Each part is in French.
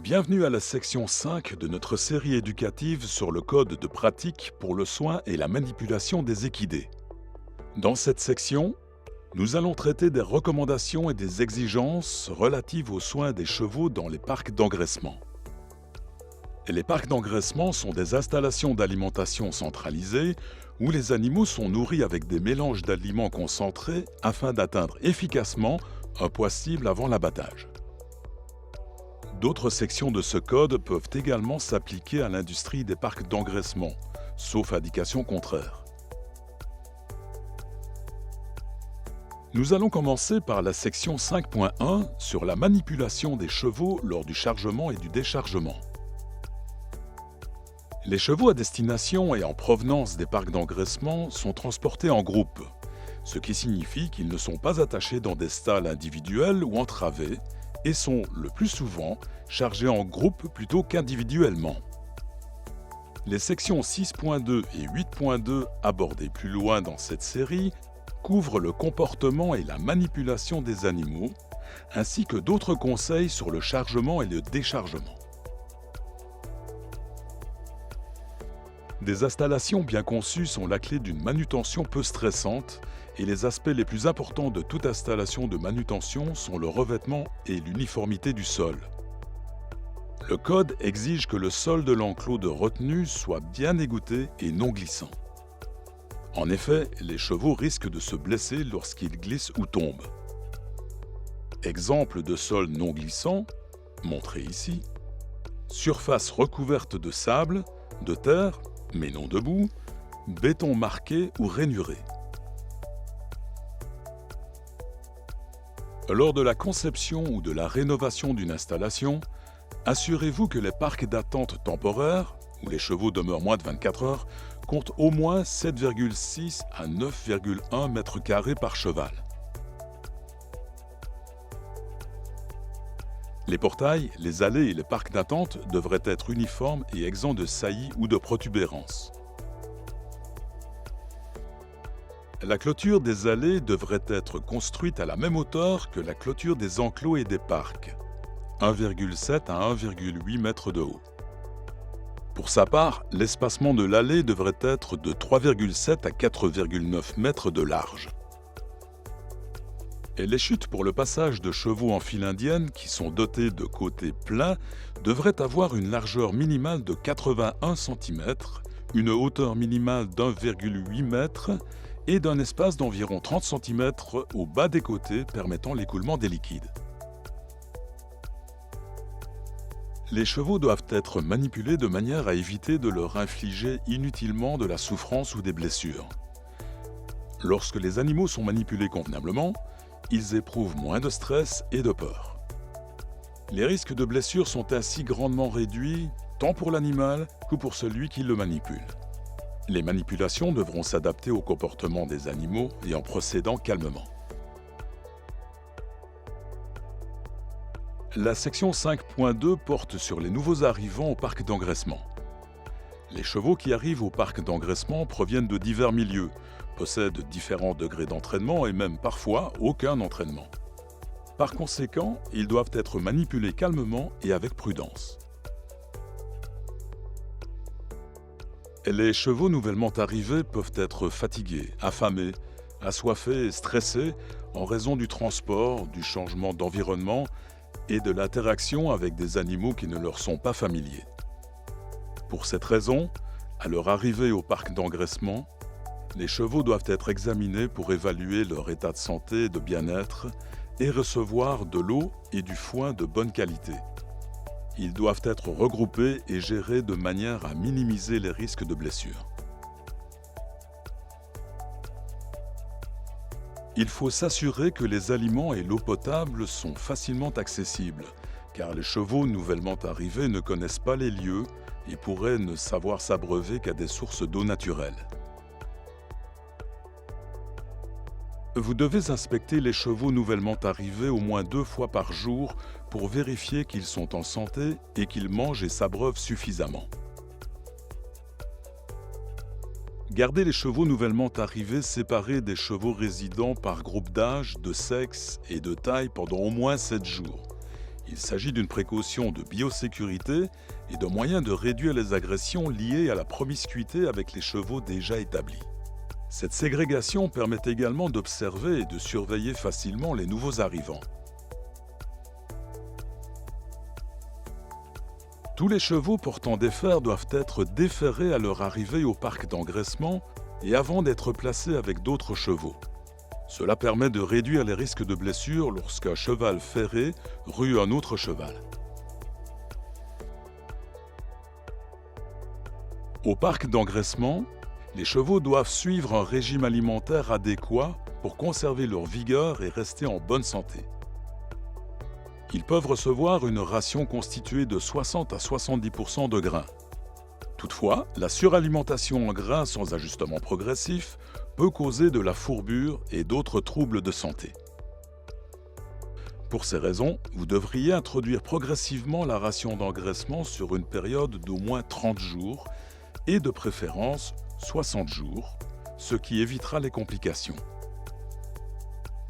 Bienvenue à la section 5 de notre série éducative sur le code de pratique pour le soin et la manipulation des équidés. Dans cette section, nous allons traiter des recommandations et des exigences relatives aux soins des chevaux dans les parcs d'engraissement. Les parcs d'engraissement sont des installations d'alimentation centralisées où les animaux sont nourris avec des mélanges d'aliments concentrés afin d'atteindre efficacement un poids cible avant l'abattage. D'autres sections de ce code peuvent également s'appliquer à l'industrie des parcs d'engraissement, sauf indication contraire. Nous allons commencer par la section 5.1 sur la manipulation des chevaux lors du chargement et du déchargement. Les chevaux à destination et en provenance des parcs d'engraissement sont transportés en groupe, ce qui signifie qu'ils ne sont pas attachés dans des stalles individuelles ou entravés, et sont, le plus souvent, chargés en groupe plutôt qu'individuellement. Les sections 6.2 et 8.2 abordées plus loin dans cette série couvrent le comportement et la manipulation des animaux, ainsi que d'autres conseils sur le chargement et le déchargement. Des installations bien conçues sont la clé d'une manutention peu stressante, et les aspects les plus importants de toute installation de manutention sont le revêtement et l'uniformité du sol. Le code exige que le sol de l'enclos de retenue soit bien égoutté et non glissant. En effet, les chevaux risquent de se blesser lorsqu'ils glissent ou tombent. Exemple de sol non glissant, montré ici. Surface recouverte de sable, de terre, mais non de boue, béton marqué ou rainuré. Lors de la conception ou de la rénovation d'une installation, assurez-vous que les parcs d'attente temporaires, où les chevaux demeurent moins de 24 heures, comptent au moins 7,6 à 9,1 mètres carrés par cheval. Les portails, les allées et les parcs d'attente devraient être uniformes et exempts de saillies ou de protubérances. La clôture des allées devrait être construite à la même hauteur que la clôture des enclos et des parcs, 1,7 à 1,8 mètres de haut. Pour sa part, l'espacement de l'allée devrait être de 3,7 à 4,9 mètres de large. Et les chutes pour le passage de chevaux en file indienne qui sont dotés de côtés pleins devraient avoir une largeur minimale de 81 cm, une hauteur minimale d'1,8 m et d'un espace d'environ 30 cm au bas des côtés permettant l'écoulement des liquides. Les chevaux doivent être manipulés de manière à éviter de leur infliger inutilement de la souffrance ou des blessures. Lorsque les animaux sont manipulés convenablement, ils éprouvent moins de stress et de peur. Les risques de blessures sont ainsi grandement réduits, tant pour l'animal que pour celui qui le manipule. Les manipulations devront s'adapter au comportement des animaux et en procédant calmement. La section 5.2 porte sur les nouveaux arrivants au parc d'engraissement. Les chevaux qui arrivent au parc d'engraissement proviennent de divers milieux, possèdent différents degrés d'entraînement et même parfois aucun entraînement. Par conséquent, ils doivent être manipulés calmement et avec prudence. Les chevaux nouvellement arrivés peuvent être fatigués, affamés, assoiffés et stressés en raison du transport, du changement d'environnement et de l'interaction avec des animaux qui ne leur sont pas familiers. Pour cette raison, à leur arrivée au parc d'engraissement, les chevaux doivent être examinés pour évaluer leur état de santé et de bien-être et recevoir de l'eau et du foin de bonne qualité. Ils doivent être regroupés et gérés de manière à minimiser les risques de blessures. Il faut s'assurer que les aliments et l'eau potable sont facilement accessibles, car les chevaux nouvellement arrivés ne connaissent pas les lieux et pourraient ne savoir s'abreuver qu'à des sources d'eau naturelles. Vous devez inspecter les chevaux nouvellement arrivés au moins 2 fois par jour pour vérifier qu'ils sont en santé et qu'ils mangent et s'abreuvent suffisamment. Gardez les chevaux nouvellement arrivés séparés des chevaux résidents par groupe d'âge, de sexe et de taille pendant au moins 7 jours. Il s'agit d'une précaution de biosécurité et d'un moyen de réduire les agressions liées à la promiscuité avec les chevaux déjà établis. Cette ségrégation permet également d'observer et de surveiller facilement les nouveaux arrivants. Tous les chevaux portant des fers doivent être déferrés à leur arrivée au parc d'engraissement et avant d'être placés avec d'autres chevaux. Cela permet de réduire les risques de blessures lorsqu'un cheval ferré rue un autre cheval. Au parc d'engraissement, les chevaux doivent suivre un régime alimentaire adéquat pour conserver leur vigueur et rester en bonne santé. Ils peuvent recevoir une ration constituée de 60 à 70% de grains. Toutefois, la suralimentation en grains sans ajustement progressif peut causer de la fourbure et d'autres troubles de santé. Pour ces raisons, vous devriez introduire progressivement la ration d'engraissement sur une période d'au moins 30 jours et de préférence 60 jours, ce qui évitera les complications.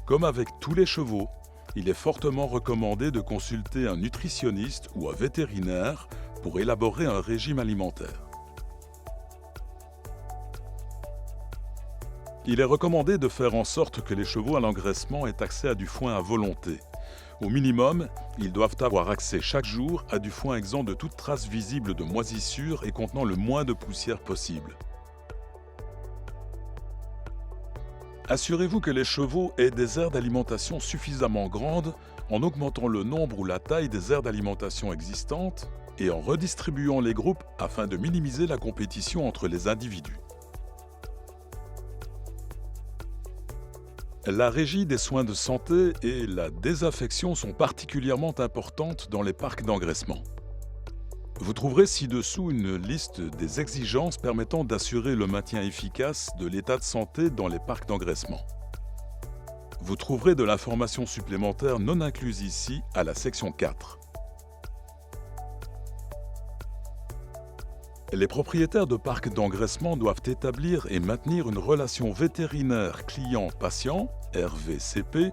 Comme avec tous les chevaux, il est fortement recommandé de consulter un nutritionniste ou un vétérinaire pour élaborer un régime alimentaire. Il est recommandé de faire en sorte que les chevaux à l'engraissement aient accès à du foin à volonté. Au minimum, ils doivent avoir accès chaque jour à du foin exempt de toute trace visible de moisissure et contenant le moins de poussière possible. Assurez-vous que les chevaux aient des aires d'alimentation suffisamment grandes en augmentant le nombre ou la taille des aires d'alimentation existantes et en redistribuant les groupes afin de minimiser la compétition entre les individus. La régie des soins de santé et la désinfection sont particulièrement importantes dans les parcs d'engraissement. Vous trouverez ci-dessous une liste des exigences permettant d'assurer le maintien efficace de l'état de santé dans les parcs d'engraissement. Vous trouverez de l'information supplémentaire non incluse ici à la section 4. Les propriétaires de parcs d'engraissement doivent établir et maintenir une relation vétérinaire client-patient, RVCP,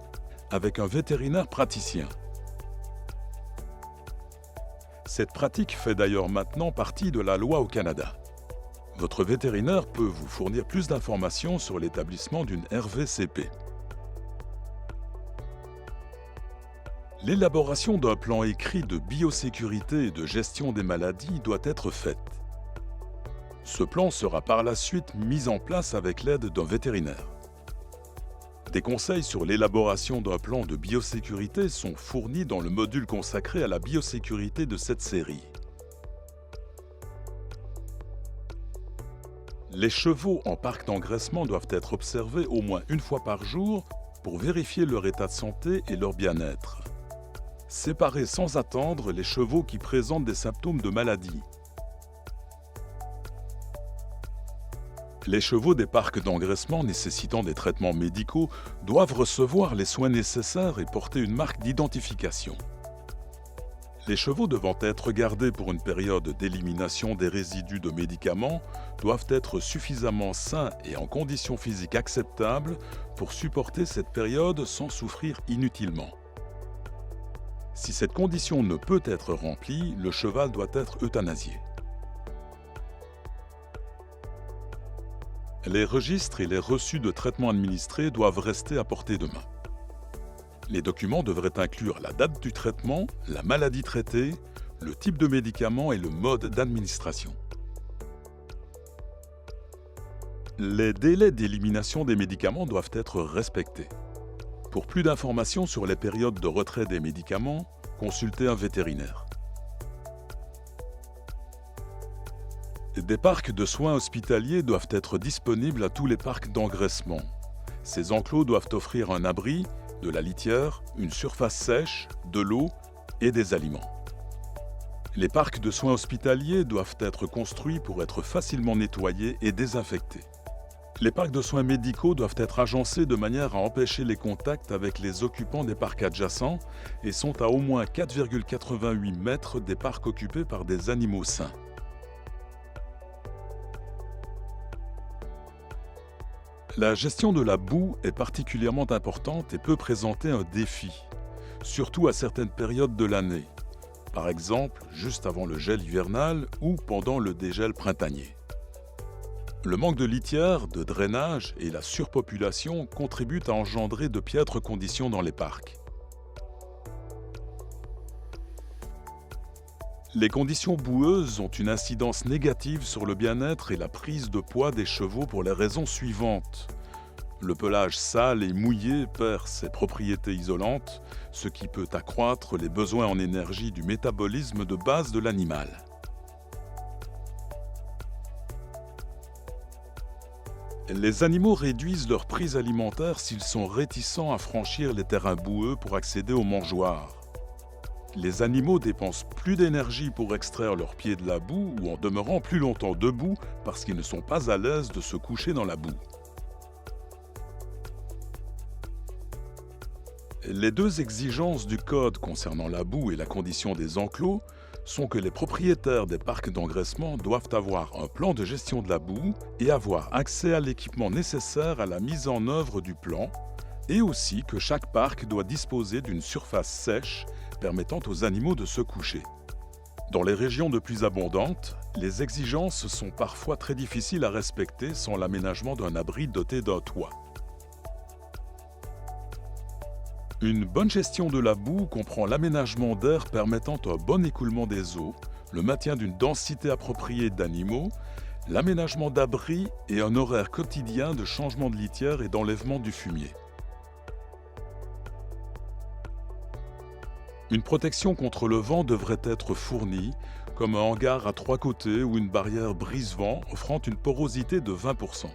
avec un vétérinaire praticien. Cette pratique fait d'ailleurs maintenant partie de la loi au Canada. Votre vétérinaire peut vous fournir plus d'informations sur l'établissement d'une RVCP. L'élaboration d'un plan écrit de biosécurité et de gestion des maladies doit être faite. Ce plan sera par la suite mis en place avec l'aide d'un vétérinaire. Des conseils sur l'élaboration d'un plan de biosécurité sont fournis dans le module consacré à la biosécurité de cette série. Les chevaux en parc d'engraissement doivent être observés au moins une fois par jour pour vérifier leur état de santé et leur bien-être. Séparez sans attendre les chevaux qui présentent des symptômes de maladie. Les chevaux des parcs d'engraissement nécessitant des traitements médicaux doivent recevoir les soins nécessaires et porter une marque d'identification. Les chevaux devant être gardés pour une période d'élimination des résidus de médicaments doivent être suffisamment sains et en conditions physiques acceptables pour supporter cette période sans souffrir inutilement. Si cette condition ne peut être remplie, le cheval doit être euthanasié. Les registres et les reçus de traitement administrés doivent rester à portée de main. Les documents devraient inclure la date du traitement, la maladie traitée, le type de médicament et le mode d'administration. Les délais d'élimination des médicaments doivent être respectés. Pour plus d'informations sur les périodes de retrait des médicaments, consultez un vétérinaire. Des parcs de soins hospitaliers doivent être disponibles à tous les parcs d'engraissement. Ces enclos doivent offrir un abri, de la litière, une surface sèche, de l'eau et des aliments. Les parcs de soins hospitaliers doivent être construits pour être facilement nettoyés et désinfectés. Les parcs de soins médicaux doivent être agencés de manière à empêcher les contacts avec les occupants des parcs adjacents et sont à au moins 4,88 mètres des parcs occupés par des animaux sains. La gestion de la boue est particulièrement importante et peut présenter un défi, surtout à certaines périodes de l'année, par exemple juste avant le gel hivernal ou pendant le dégel printanier. Le manque de litière, de drainage et la surpopulation contribuent à engendrer de piètres conditions dans les parcs. Les conditions boueuses ont une incidence négative sur le bien-être et la prise de poids des chevaux pour les raisons suivantes. Le pelage sale et mouillé perd ses propriétés isolantes, ce qui peut accroître les besoins en énergie du métabolisme de base de l'animal. Les animaux réduisent leur prise alimentaire s'ils sont réticents à franchir les terrains boueux pour accéder aux mangeoires. Les animaux dépensent plus d'énergie pour extraire leurs pieds de la boue ou en demeurant plus longtemps debout parce qu'ils ne sont pas à l'aise de se coucher dans la boue. Les deux exigences du Code concernant la boue et la condition des enclos sont que les propriétaires des parcs d'engraissement doivent avoir un plan de gestion de la boue et avoir accès à l'équipement nécessaire à la mise en œuvre du plan, et aussi que chaque parc doit disposer d'une surface sèche permettant aux animaux de se coucher. Dans les régions de pluie abondante, les exigences sont parfois très difficiles à respecter sans l'aménagement d'un abri doté d'un toit. Une bonne gestion de la boue comprend l'aménagement d'aires permettant un bon écoulement des eaux, le maintien d'une densité appropriée d'animaux, l'aménagement d'abris et un horaire quotidien de changement de litière et d'enlèvement du fumier. Une protection contre le vent devrait être fournie, comme un hangar à 3 côtés ou une barrière brise-vent offrant une porosité de 20%.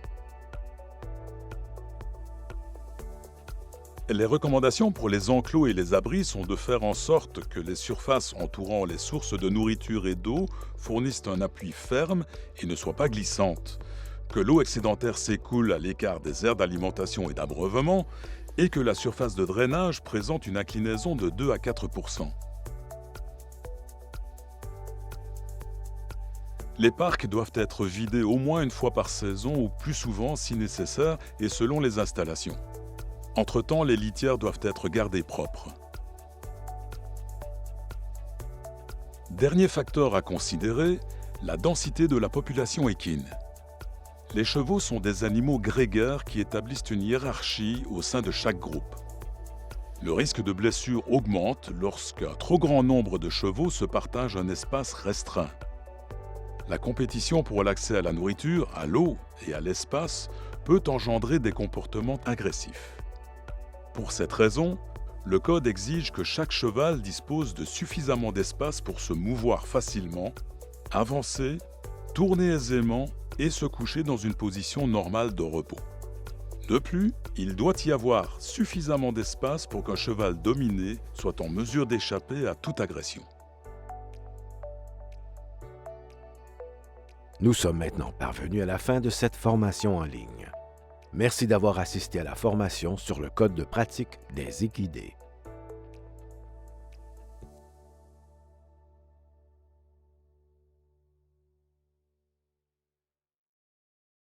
Les recommandations pour les enclos et les abris sont de faire en sorte que les surfaces entourant les sources de nourriture et d'eau fournissent un appui ferme et ne soient pas glissantes, que l'eau excédentaire s'écoule à l'écart des aires d'alimentation et d'abreuvement et que la surface de drainage présente une inclinaison de 2 à 4%. Les parcs doivent être vidés au moins une fois par saison ou plus souvent si nécessaire et selon les installations. Entre-temps, les litières doivent être gardées propres. Dernier facteur à considérer, la densité de la population équine. Les chevaux sont des animaux grégaires qui établissent une hiérarchie au sein de chaque groupe. Le risque de blessure augmente lorsqu'un trop grand nombre de chevaux se partagent un espace restreint. La compétition pour l'accès à la nourriture, à l'eau et à l'espace peut engendrer des comportements agressifs. Pour cette raison, le Code exige que chaque cheval dispose de suffisamment d'espace pour se mouvoir facilement, avancer, tourner aisément et se coucher dans une position normale de repos. De plus, il doit y avoir suffisamment d'espace pour qu'un cheval dominé soit en mesure d'échapper à toute agression. Nous sommes maintenant parvenus à la fin de cette formation en ligne. Merci d'avoir assisté à la formation sur le code de pratique des équidés.